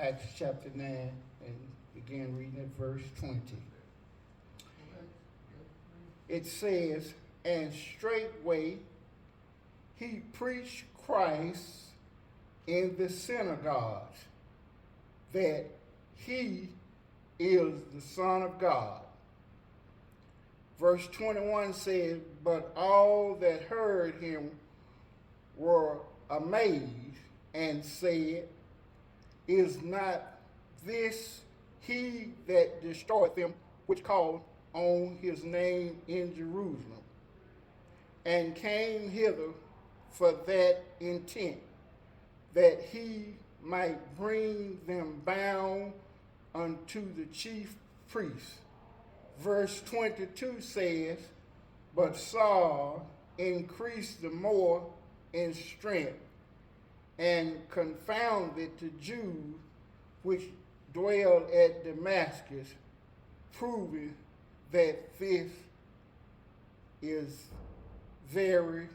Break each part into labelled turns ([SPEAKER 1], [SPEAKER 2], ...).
[SPEAKER 1] Acts chapter 9 and begin reading at verse 20. It says, "And straightway he preached Christ in the synagogues, that he is the Son of God." Verse 21 says, "But all that heard him were amazed and said, Is not this he that destroyed them which called on his name in Jerusalem, and came hither for that intent, that he might bring them bound unto the chief priests?" Verse 22 says, "But Saul increased the more in strength, and confounded the Jews which dwell at Damascus, proving that this is very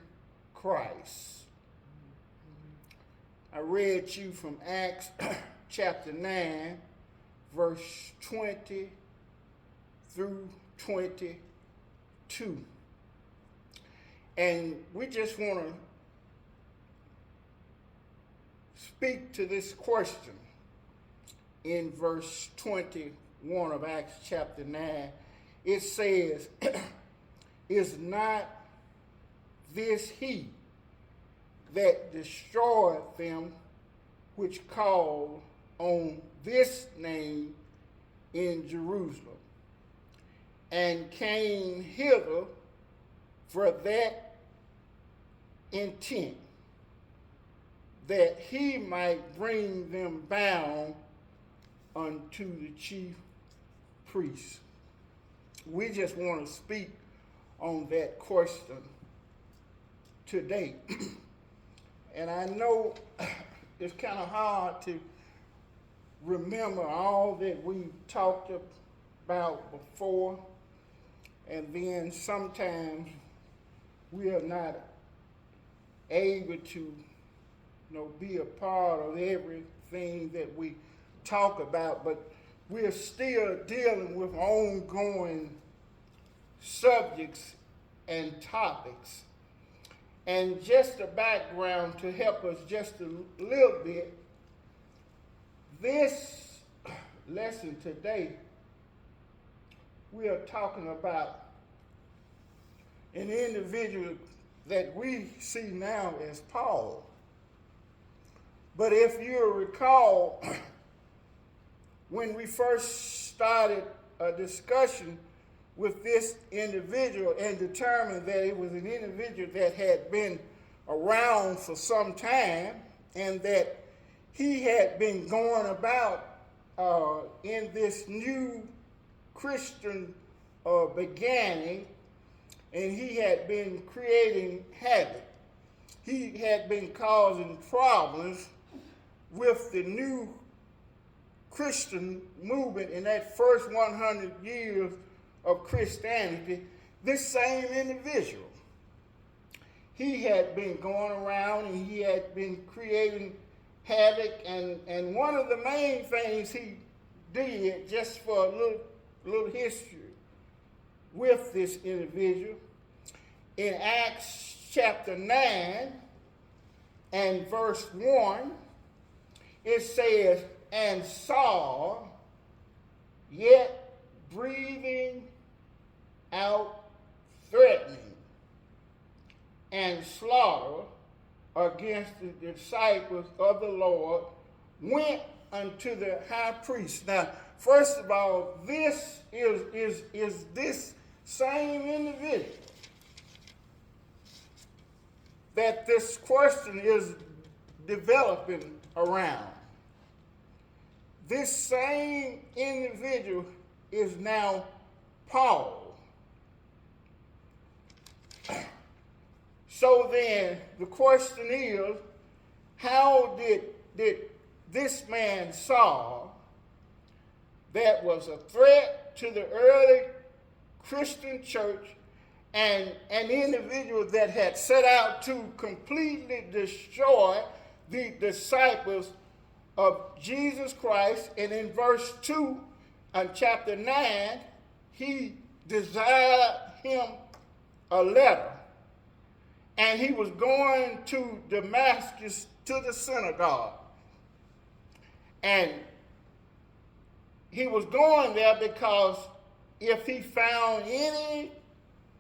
[SPEAKER 1] Christ." I read you from Acts chapter 9, verse 20 through 22. And we just want to speak to this question in verse 21 of Acts chapter 9. It says, "Is not this he that destroyed them which called on this name in Jerusalem, and came hither for that intent, that he might bring them bound unto the chief priests?" We just want to speak on that question today. And I know it's kind of hard to remember all that we talked about before, and then sometimes we are not able to be a part of everything that we talk about, but we're still dealing with ongoing subjects and topics. And just a background to help us just a little bit, this lesson today, we are talking about an individual that we see now as Paul. But if you recall, when we first started a discussion with this individual and determined that it was an individual that had been around for some time, and that he had been going about in this new Christian beginning, and he had been creating havoc. He had been causing problems with the new Christian movement in that first 100 years of Christianity. This same individual, he had been going around and he had been creating havoc, and one of the main things he did, just for a little history with this individual, in Acts chapter 9 and verse 1, it says, "And Saul, yet breathing out threatening and slaughter against the disciples of the Lord, went unto the high priest." Now, first of all, this is this same individual that this question is developing around. This same individual is now Paul. So then the question is, how did this man Saul, that was a threat to the early Christian church and an individual that had set out to completely destroy the disciples of Jesus Christ. And in verse 2 of chapter 9, he desired him a letter. And he was going to Damascus to the synagogue. And he was going there because if he found any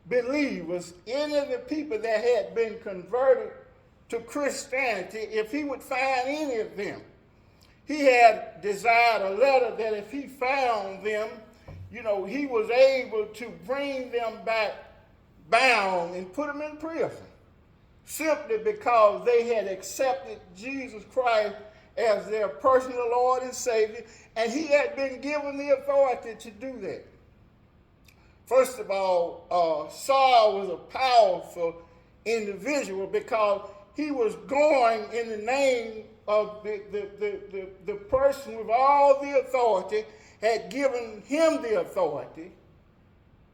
[SPEAKER 1] believers, any of the people that had been converted to Christianity, if he would find any of them, he had desired a letter that if he found them, he was able to bring them back bound and put them in prison, simply because they had accepted Jesus Christ as their personal Lord and Savior, and he had been given the authority to do that. First of all, Saul was a powerful individual because he was going in the name of the person with all the authority, had given him the authority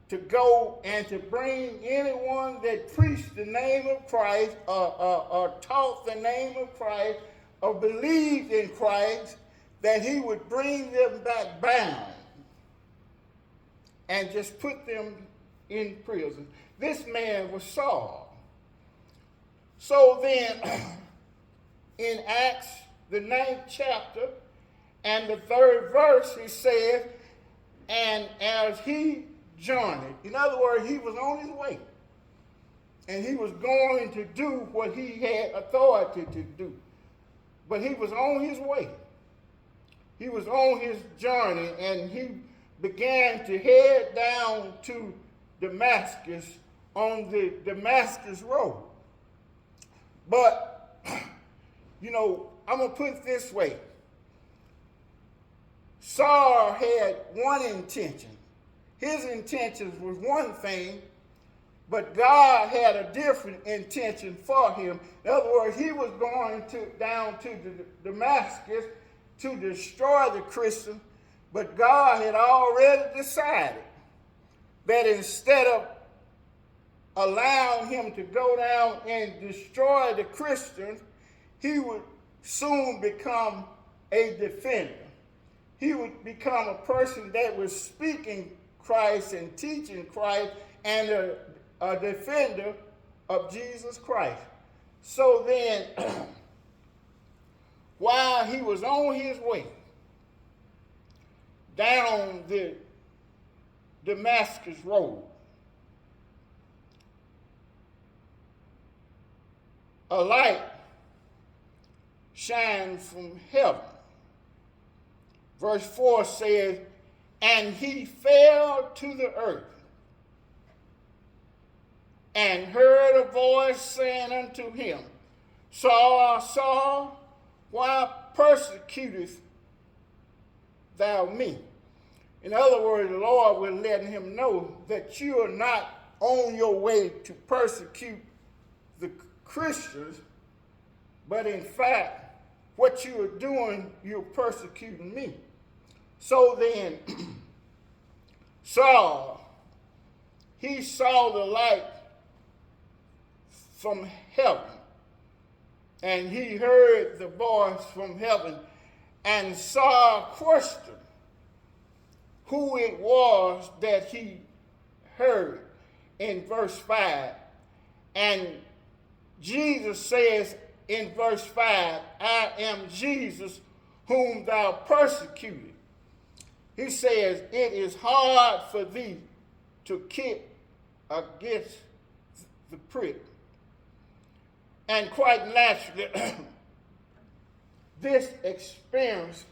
[SPEAKER 1] to go and to bring anyone that preached the name of Christ or taught the name of Christ or believed in Christ, that he would bring them back bound and just put them in prison. This man was Saul. So then, in Acts, the 9th chapter, and the 3rd verse, he says, and as he journeyed, in other words, he was on his way, and he was going to do what he had authority to do. But he was on his way. He was on his journey, and he began to head down to Damascus on the Damascus road. But, I'm going to put it this way. Saul had one intention. His intentions was one thing, but God had a different intention for him. In other words, he was going down to Damascus to destroy the Christians, but God had already decided that instead of allowing him to go down and destroy the Christians, he would soon become a defender. He would become a person that was speaking Christ and teaching Christ and a defender of Jesus Christ. So then, while he was on his way down the Damascus road, a light shined from heaven. Verse 4 says, and he fell to the earth and heard a voice saying unto him, Saul, Saul, why persecutest thou me? In other words, the Lord was letting him know that you are not on your way to persecute the Christians, but in fact, what you are doing, you're persecuting me. So then, Saul, he saw the light from heaven, and he heard the voice from heaven, and Saul questioned who it was that he heard in verse 5. And Jesus says in verse 5, I am Jesus whom thou persecutest. He says, it is hard for thee to kick against the prick. And quite naturally, this experience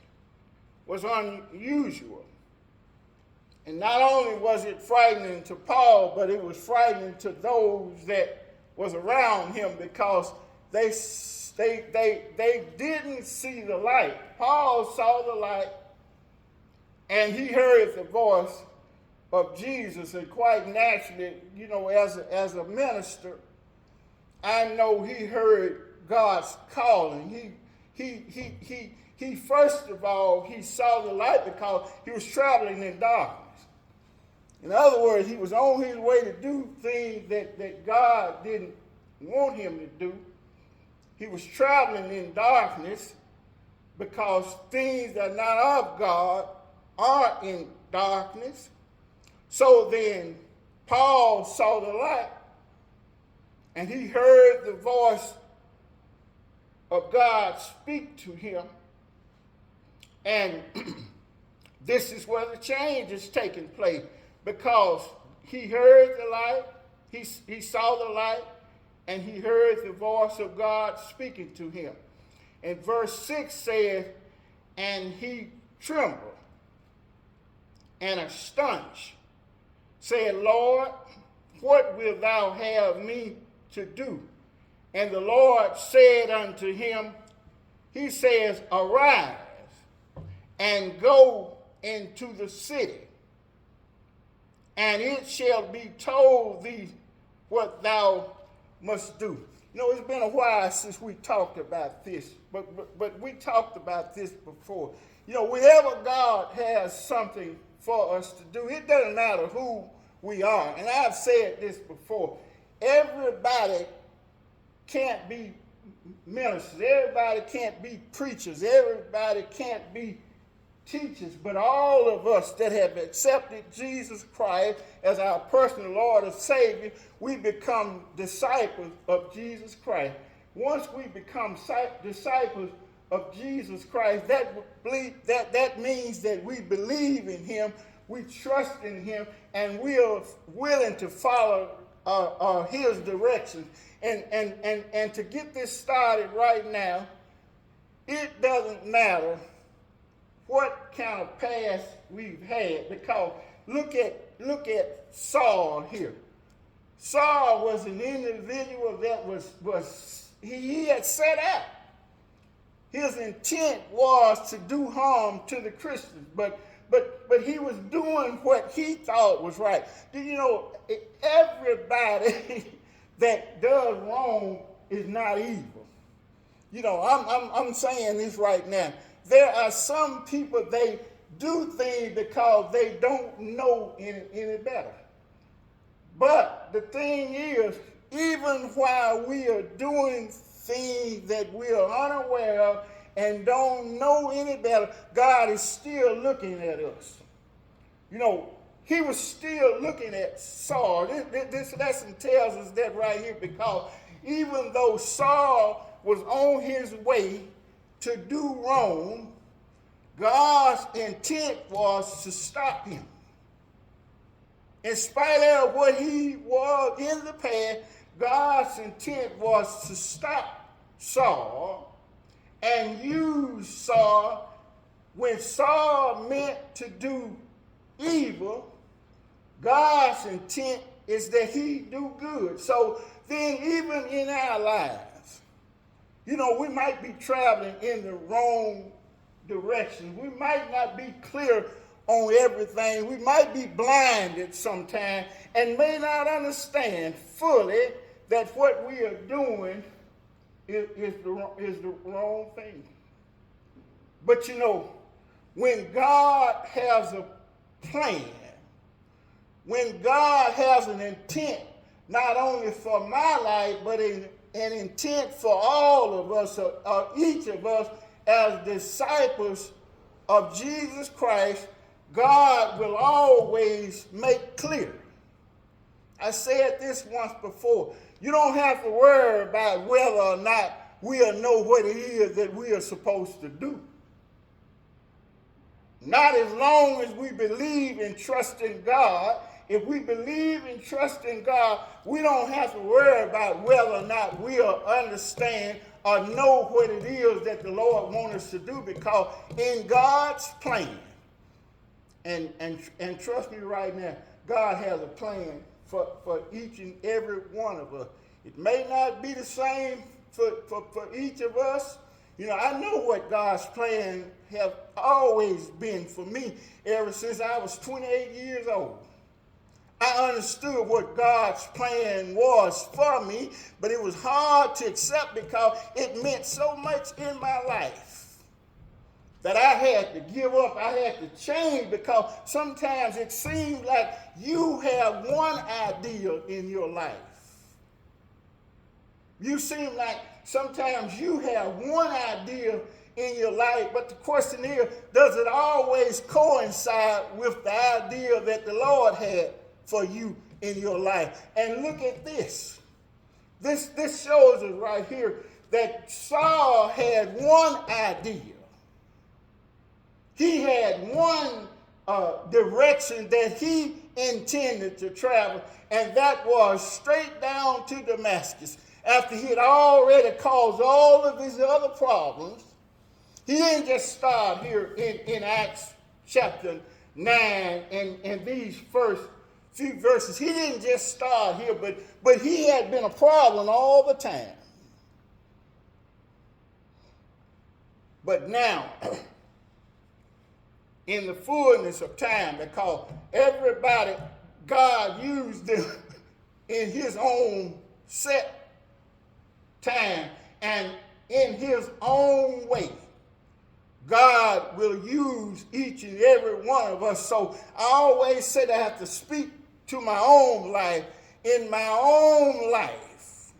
[SPEAKER 1] was unusual. And not only was it frightening to Paul, but it was frightening to those that was around him because they didn't see the light. Paul saw the light, and he heard the voice of Jesus, and quite naturally, as a minister, I know he heard God's calling. He first of all, he saw the light because he was traveling in darkness. In other words, he was on his way to do things that God didn't want him to do. He was traveling in darkness, because things that are not of God are in darkness. So then Paul saw the light, and he heard the voice of God speak to him. And this is where the change is taking place, because he heard the light, he saw the light, and he heard the voice of God speaking to him. And verse 6 says, and he trembled and astonished, said, Lord, what wilt thou have me to do? And the Lord said unto him, he says, arise and go into the city, and it shall be told thee what thou must do. You know, it's been a while since we talked about this, but we talked about this before. You know, whenever God has something for us to do, it doesn't matter who we are. And I've said this before. Everybody can't be ministers. Everybody can't be preachers. Everybody can't be teachers. But all of us that have accepted Jesus Christ as our personal Lord and Savior, we become disciples of Jesus Christ. Once we become disciples of Jesus Christ, that means that we believe in him, we trust in him, and we are willing to follow his directions. And to get this started right now, it doesn't matter what kind of past we've had, because look at Saul here. Saul was an individual that he had set out. His intent was to do harm to the Christians, but he was doing what he thought was right. Do you know, everybody that does wrong is not evil. You know, I'm saying this right now. There are some people, they do things because they don't know any better. But the thing is, even while we are doing things that we are unaware of and don't know any better, God is still looking at us. You know, he was still looking at Saul. This lesson tells us that right here, because even though Saul was on his way to do wrong, God's intent was to stop him. In spite of what he was in the past, God's intent was to stop Saul and use Saul when Saul meant to do evil. God's intent is that he do good. So then even in our lives, you know, we might be traveling in the wrong direction. We might not be clear on everything. We might be blinded sometimes and may not understand fully that what we are doing is the wrong thing. But you know, when God has a plan, when God has an intent, not only for my life, but an intent for all of us, or each of us as disciples of Jesus Christ, God will always make clear. I said this once before. You don't have to worry about whether or not we'll know what it is that we are supposed to do. Not as long as we believe and trust in God. If we believe and trust in God, we don't have to worry about whether or not we'll understand or know what it is that the Lord wants us to do, because in God's plan, and trust me right now, God has a plan for each and every one of us. It may not be the same for each of us. You know, I know what God's plan have always been for me ever since I was 28 years old. I understood what God's plan was for me, but it was hard to accept because it meant so much in my life that I had to give up. I had to change, because sometimes it seems like you have one ideal in your life. You seem like sometimes you have one idea in your life. But the question is, does it always coincide with the idea that the Lord had for you in your life? And look at this. This shows us right here that Saul had one idea. He had one direction that he intended to travel, and that was straight down to Damascus. After he had already caused all of these other problems, he didn't just start here in Acts chapter 9 and these first few verses. He didn't just start here, but he had been a problem all the time. But now, in the fullness of time, because everybody, God used them in his own set time and in his own way. God will use each and every one of us. So I always said I have to speak to my own life. In my own life,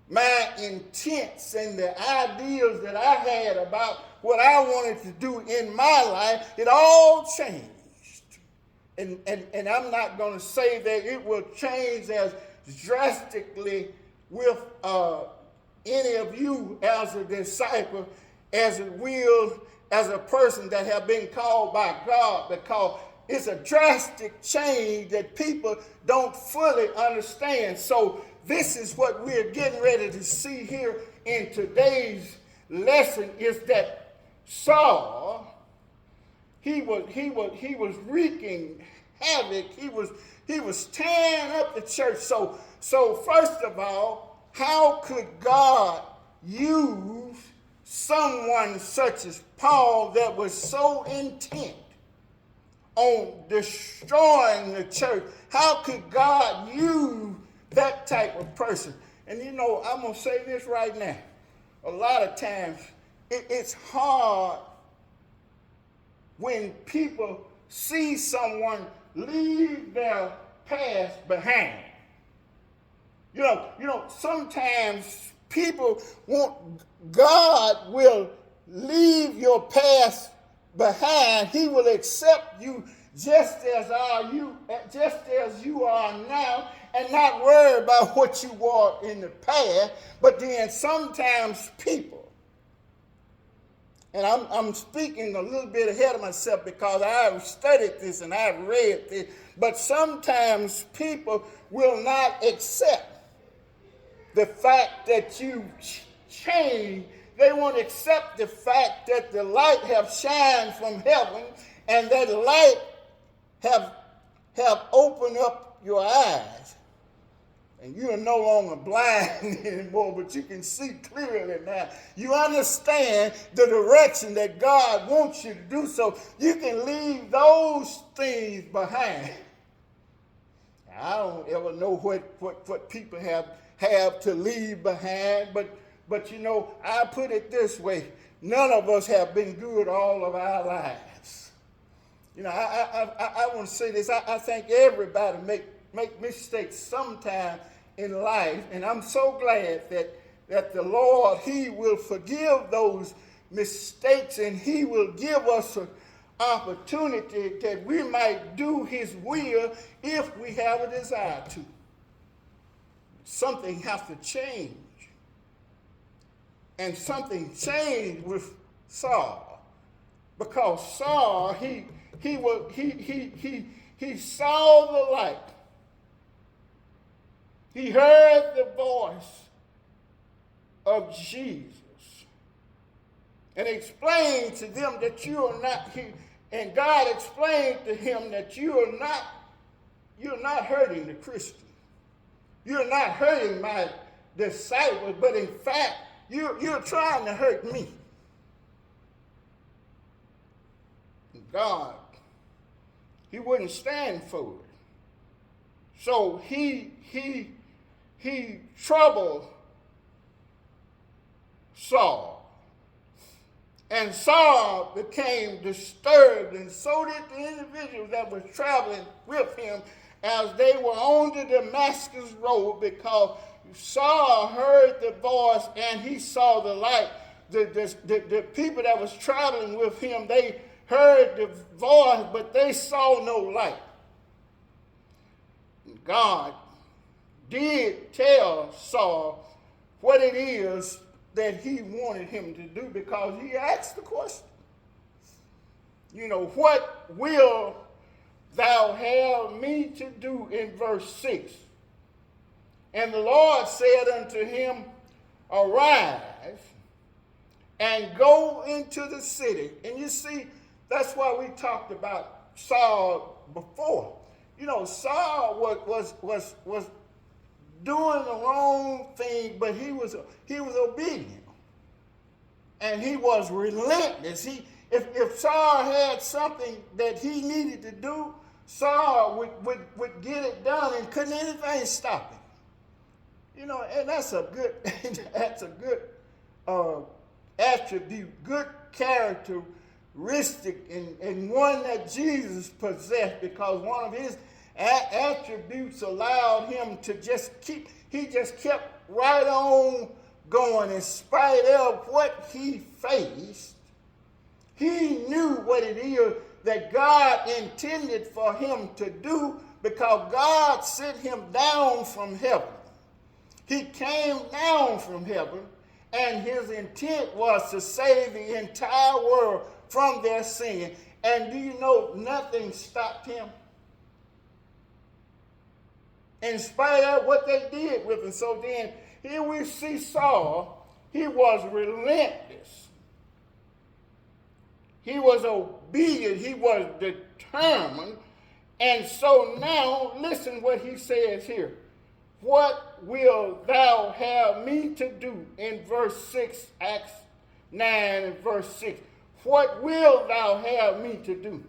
[SPEAKER 1] my intents and the ideas that I had about what I wanted to do in my life, it all changed. And I'm not going to say that it will change as drastically with any of you as a disciple as it will as a person that have been called by God, because it's a drastic change that people don't fully understand. So this is what we're getting ready to see here in today's lesson, is that Saul, he was wreaking havoc. He was tearing up the church. So first of all, how could God use someone such as Paul that was so intent on destroying the church? How could God use that type of person? And you know, I'm going to say this right now. A lot of times, it's hard when people see someone leave their past behind. You know, sometimes people want, God will leave your past behind. He will accept you just as you are now, and not worry about what you were in the past. But then sometimes people, and I'm speaking a little bit ahead of myself because I've studied this and I've read this, but sometimes people will not accept the fact that you changed. They won't accept the fact that the light have shined from heaven and that light have opened up your eyes. And you are no longer blind anymore, but you can see clearly now. You understand the direction that God wants you to do, so you can leave those things behind. I don't ever know what people have to leave behind, but you know, I put it this way: none of us have been good all of our lives. You know, I want to say this. I think everybody make mistakes sometime in life, and I'm so glad that the Lord, He will forgive those mistakes, and He will give us an opportunity that we might do His will if we have a desire to. Something has to change, and something changed with Saul, because Saul he saw the light. He heard the voice of Jesus and explained to them that you are not here. And God explained to him that you're not hurting the Christian. You're not hurting my disciples, but in fact, you're trying to hurt me. God, He wouldn't stand for it. So he troubled Saul. And Saul became disturbed, and so did the individuals that were traveling with him as they were on the Damascus road, because Saul heard the voice and he saw the light. the people that was traveling with him, they heard the voice, but they saw no light. God did tell Saul what it is that he wanted him to do, because he asked the question. What will thou have me to do, in verse 6? And the Lord said unto him, arise and go into the city. And you see, that's why we talked about Saul before. Saul was doing the wrong thing, but he was obedient. And he was relentless. If Saul had something that he needed to do, Saul would get it done, and couldn't anything stop him. And that's a good attribute, good characteristic, and one that Jesus possessed, because one of his attributes allowed him to he just kept right on going in spite of what he faced. He knew what it is that God intended for him to do, because God sent him down from heaven. He came down from heaven, and his intent was to save the entire world from their sin. And do you know, nothing stopped him? In spite of what they did with him. So then, here we see Saul. He was relentless. He was obedient. He was determined. And so now, listen what he says here. What will thou have me to do? In verse 6, Acts 9 and verse 6. What will thou have me to do?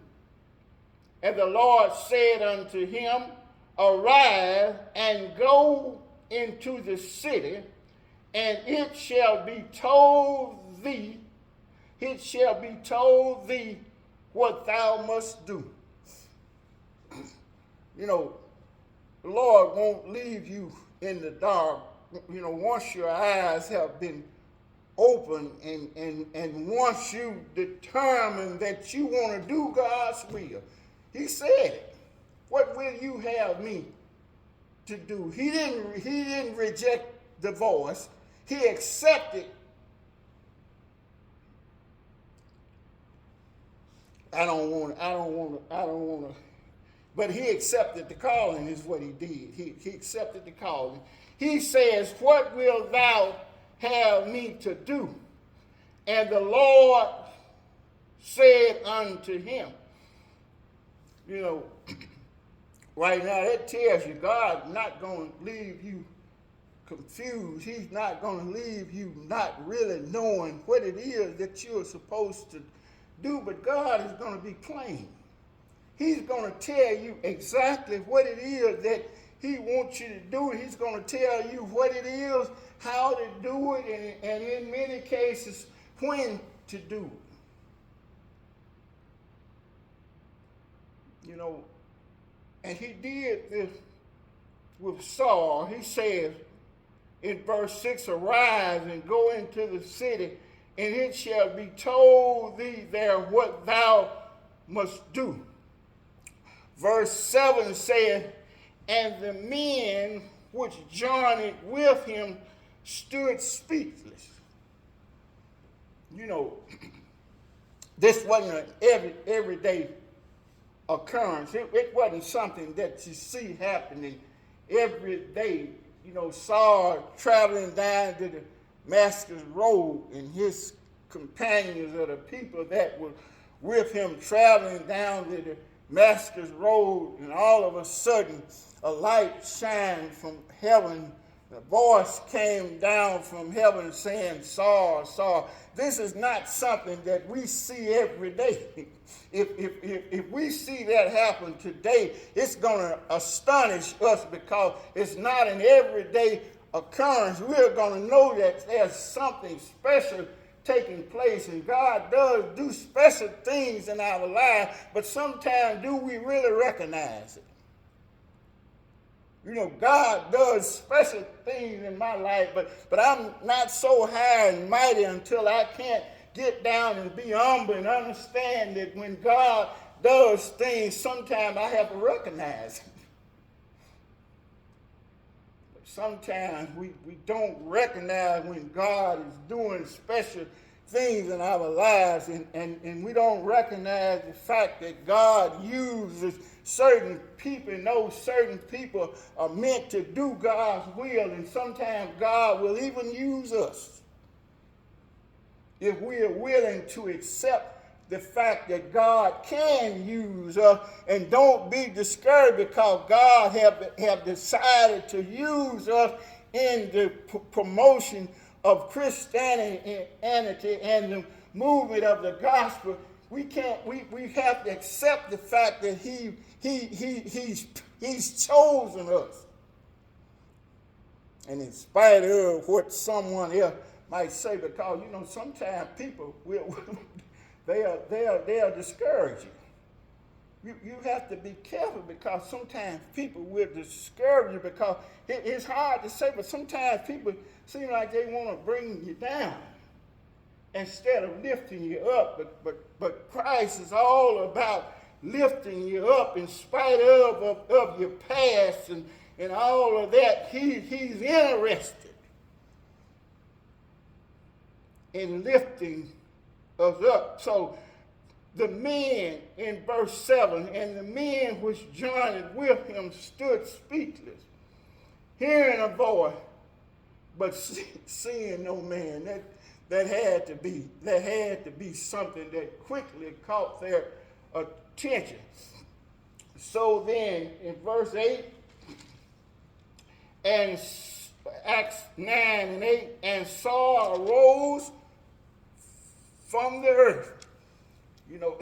[SPEAKER 1] And the Lord said unto him, arise and go into the city, and it shall be told thee what thou must do. The Lord won't leave you in the dark. Once your eyes have been opened, and once you determine that you want to do God's will, he said, what will you have me to do? He didn't reject the voice. He accepted. I don't want to. But he accepted the calling, is what he did. He accepted the calling. He says, what will thou have me to do? And the Lord said unto him, right now it tells you God's not going to leave you confused. He's not going to leave you not really knowing what it is that you're supposed to do, but God is going to be plain. He's going to tell you exactly what it is that he wants you to do. He's going to tell you what it is, how to do it, and in many cases, when to do it. And he did this with Saul. He says in verse 6, arise and go into the city, and it shall be told thee there what thou must do. Verse 7 said, and the men which journeyed with him stood speechless. This wasn't an everyday occurrence. It wasn't something that you see happening every day. Saul traveling down to the Damascus road, and his companions or the people that were with him traveling down to the Damascus road, and all of a sudden a light shined from heaven. The voice came down from heaven saying, Saul, Saul. This is not something that we see every day. If we see that happen today, it's going to astonish us, because it's not an everyday occurrence. We're going to know that there's something special taking place, and God does do special things in our lives, but sometimes do we really recognize it? You know, God does special things in my life, but I'm not so high and mighty until I can't get down and be humble and understand that when God does things, sometimes I have to recognize. Sometimes we don't recognize when God is doing special things in our lives, and we don't recognize the fact that God uses certain people, and those certain people are meant to do God's will, and sometimes God will even use us if we are willing to accept the fact that God can use us. And don't be discouraged because God have decided to use us in the promotion of Christianity and the movement of the gospel. We have to accept the fact that he's chosen us. And in spite of what someone else might say, because you know sometimes people will they'll discourage you. You have to be careful because sometimes people will discourage you because it's hard to say, but sometimes people seem like they want to bring you down instead of lifting you up. But Christ is all about lifting you up in spite of your past and all of that. He's interested in lifting us up. So the men in verse 7, and the men which journeyed with him stood speechless, hearing a voice, but seeing no man. That had to be something that quickly caught their attention. So then in verse 8, and Acts 9 and 8, and Saul arose from the earth. You know,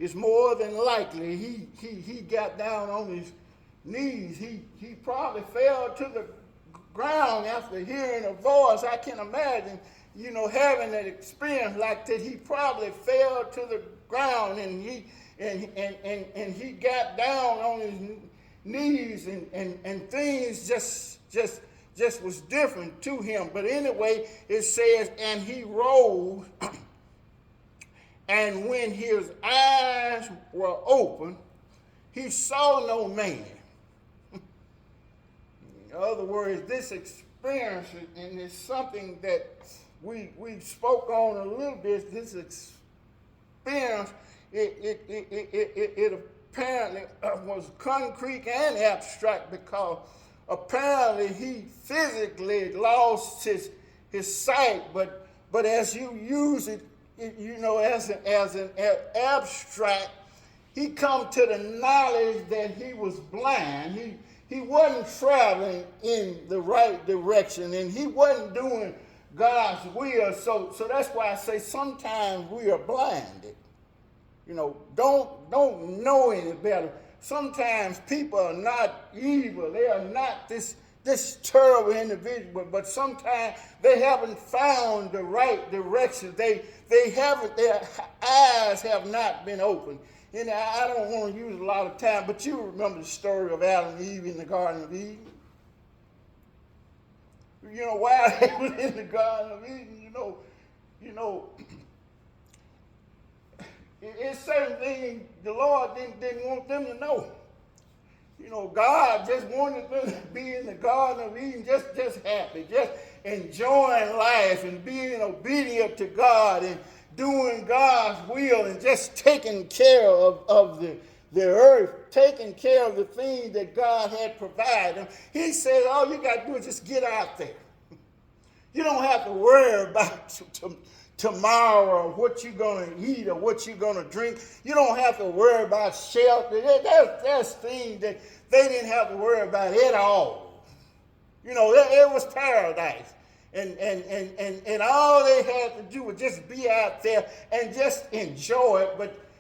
[SPEAKER 1] it's more than likely he got down on his knees. He probably fell to the ground after hearing a voice. I can imagine, you know, having that experience like that. He probably fell to the ground and he got down on his knees and things just was different to him. But anyway, it says, and he rose, and when his eyes were open, he saw no man. In other words, this experience, and it's something that we spoke on a little bit, this experience, it apparently was concrete and abstract because apparently he physically lost his sight, but as you use it, you know, as an abstract, he come to the knowledge that he was blind. He wasn't traveling in the right direction, and he wasn't doing God's will. So that's why I say sometimes we are blinded. You know, don't know any better. Sometimes people are not evil. They are not this terrible individual, but sometimes they haven't found the right direction. They haven't, their eyes have not been opened. And I don't want to use a lot of time, but you remember the story of Adam and Eve in the Garden of Eden. You know, while they were in the Garden of Eden, you know, it's certain things the Lord didn't want them to know. You know, God just wanted them to be in the Garden of Eden, just happy, just enjoying life and being obedient to God and doing God's will and just taking care of the earth, taking care of the things that God had provided. He said, all you got to do is just get out there. You don't have to worry about tomorrow or what you're going to eat or what you're going to drink. You don't have to worry about shelter. There's things that they didn't have to worry about at all. You know, it was paradise. And all they had to do was just be out there and just enjoy it.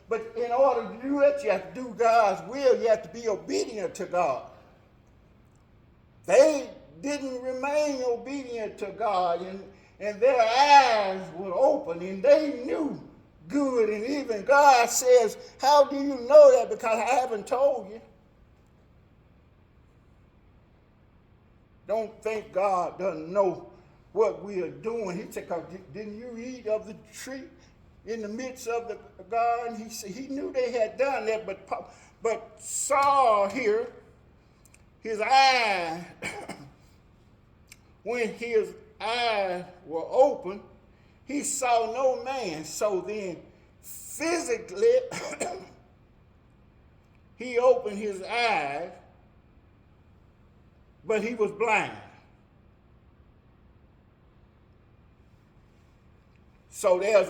[SPEAKER 1] But in order to do that, you have to do God's will. You have to be obedient to God. They didn't remain obedient to God, and their eyes were open, and they knew good and even. God says, how do you know that? Because I haven't told you. Don't think God doesn't know what we are doing. He said, didn't you eat of the tree in the midst of the garden? He said he knew they had done that, but Saul here, his eyes, when his eyes were open, he saw no man. So then physically, he opened his eyes, but he was blind. So there's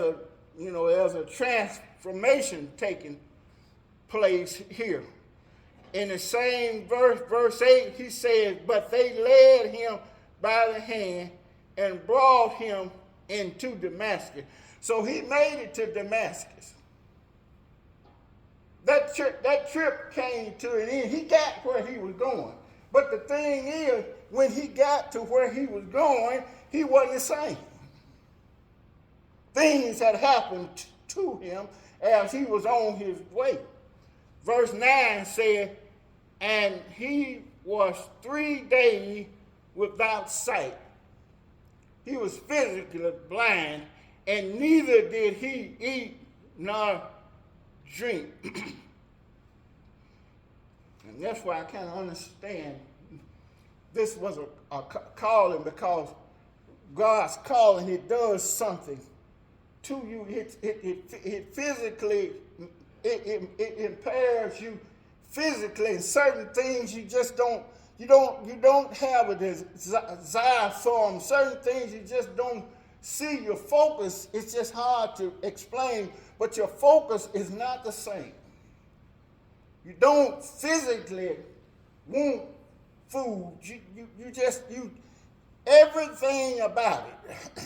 [SPEAKER 1] a transformation taking place here. In the same verse 8, he says, but they led him by the hand and brought him into Damascus. So he made it to Damascus. That trip came to an end. He got where he was going. But the thing is, when he got to where he was going, he wasn't the same. Things had happened to him as he was on his way. Verse 9 said, and he was 3 days without sight. He was physically blind, and neither did he eat nor drink. And that's why I kind of understand this was a calling, because God's calling, it does something to you. It physically, it impairs you physically, and certain things you don't have a desire for them. Certain things you just don't see. Your focus, it's just hard to explain, but your focus is not the same. You don't physically want food. You everything about it.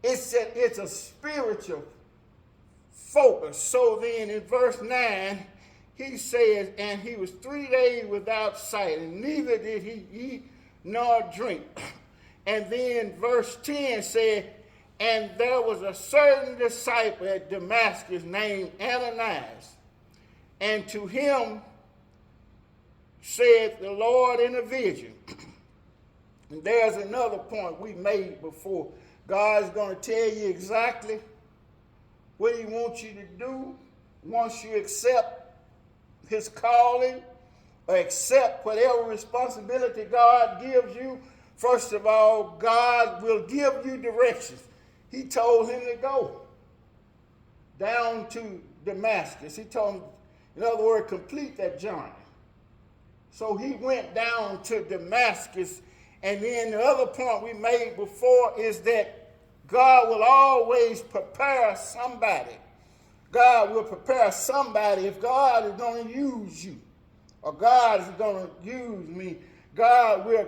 [SPEAKER 1] It's a spiritual focus. So then in verse 9, he says, and he was 3 days without sight, and neither did he eat nor drink. And then verse 10 said, and there was a certain disciple at Damascus named Ananias, and to him said the Lord in a vision. And there's another point we made before. God's going to tell you exactly what he wants you to do once you accept his calling or accept whatever responsibility God gives you. First of all, God will give you directions. He told him to go down to Damascus. He told him, in other words, complete that journey. So he went down to Damascus. And then the other point we made before is that God will always prepare somebody. God will prepare somebody. If God is going to use you, or God is going to use me, God will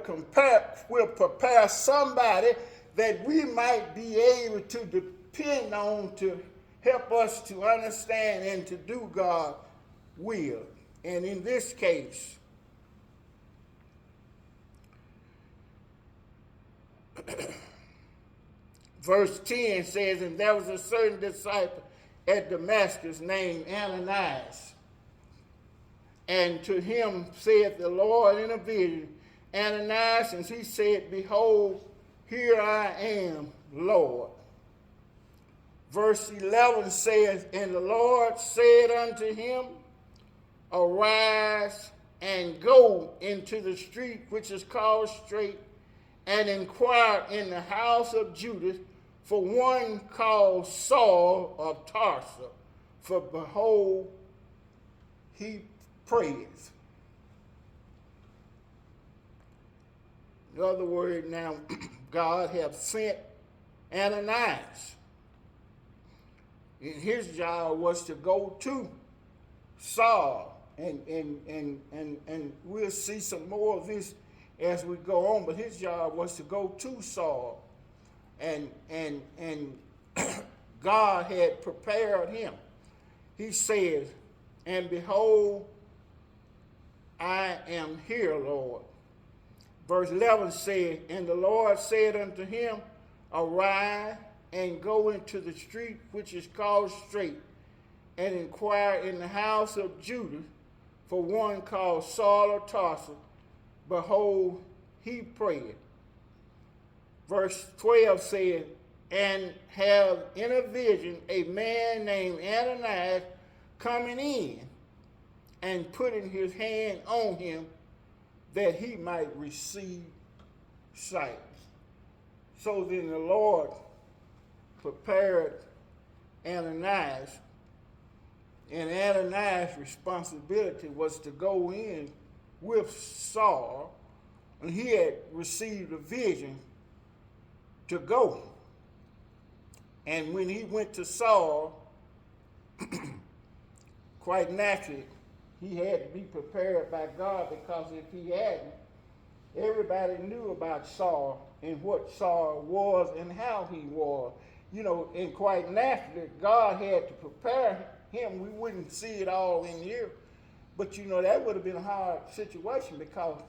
[SPEAKER 1] prepare somebody that we might be able to depend on to help us to understand and to do God's will. And in this case, verse 10 says, and there was a certain disciple at Damascus named Ananias, and to him said the Lord in a vision, Ananias, and he said, behold, here I am, Lord. Verse 11 says, and the Lord said unto him, arise and go into the street which is called Straight, and inquire in the house of Judas for one called Saul of Tarsus, for behold, he prays. In other words, now God have sent Ananias. And his job was to go to Saul. And we'll see some more of this as we go on, but his job was to go to Saul. And God had prepared him. He says, and behold, I am here, Lord. Verse 11 said, and the Lord said unto him, arise and go into the street which is called Straight, and inquire in the house of Judas for one called Saul of Tarsus, behold, he prayed. Verse 12 says, and have in a vision a man named Ananias coming in and putting his hand on him that he might receive sight. So then the Lord prepared Ananias, and Ananias' responsibility was to go in with Saul, and he had received a vision to go. And when he went to Saul, quite naturally, he had to be prepared by God, because if he hadn't, everybody knew about Saul and what Saul was and how he was. You know, and quite naturally, God had to prepare him. We wouldn't see it all in here. But, you know, that would have been a hard situation, because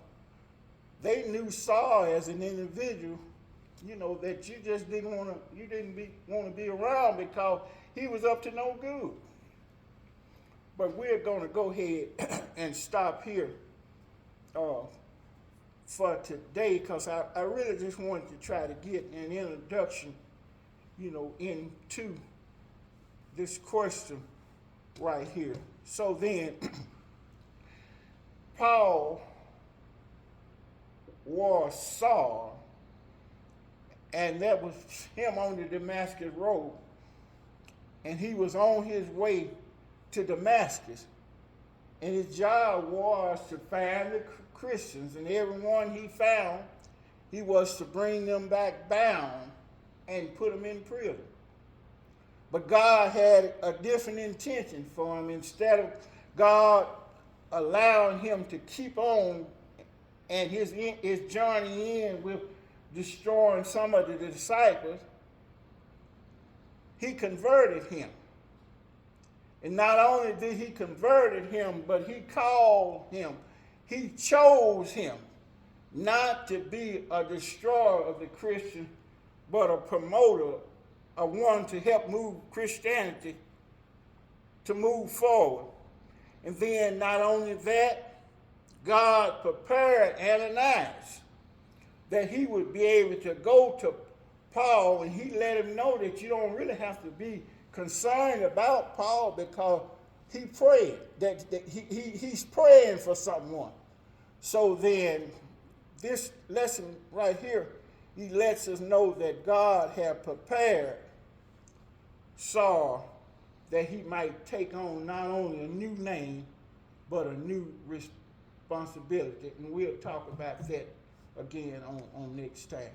[SPEAKER 1] they knew Saul as an individual, you know, that you just didn't want to be around, because he was up to no good. But we're going to go ahead and stop here for today, because I really just wanted to try to get an introduction, you know, into this question right here. So then, Paul was Saul, and that was him on the Damascus road, and he was on his way to Damascus, and his job was to find the Christians, and everyone he found, he was to bring them back bound and put them in prison. But God had a different intention for him. Instead of God allowing him to keep on and his journey in with destroying some of the disciples, he converted him. And not only did he convert him, but he called him. He chose him not to be a destroyer of the Christian, but a promoter, a one to help move Christianity to move forward. And then not only that, God prepared Ananias that he would be able to go to Paul, and he let him know that you don't really have to be concerned about Paul, because he prayed, that he's praying for someone. So then this lesson right here, he lets us know that God had prepared Saul that he might take on not only a new name, but a new responsibility. And we'll talk about that again on next time.